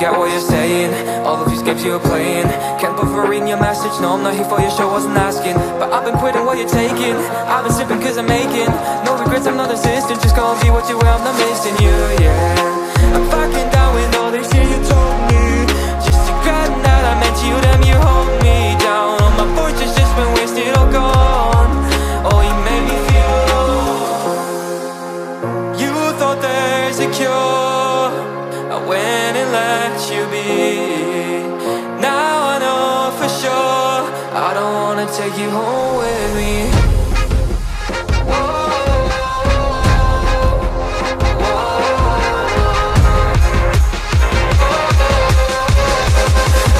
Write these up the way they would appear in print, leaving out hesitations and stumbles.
get what you're saying. All of these games you're playing. Can't bother reading your message. No, I'm not here for your show, wasn't asking. But I've been quitting what you're taking. I've been sipping cause I'm making no regrets, I'm not assistant. Just go and be what you were, I'm not missing you, yeah. I'm fucking down with all this shit you told me. Just regret that I meant you, damn you hold me down. All my fortune's just been wasted, all gone. Oh, you made me feel low. You thought there's a cure, I went and let you be. Now I know for sure I don't wanna take you home with me.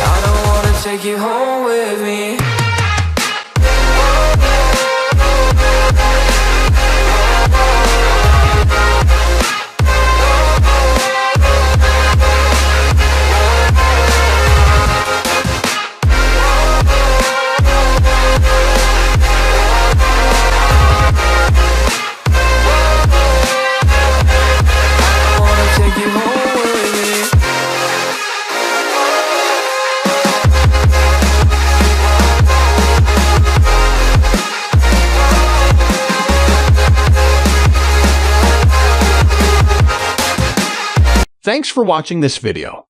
I don't wanna take you home with me. Thanks for watching this video.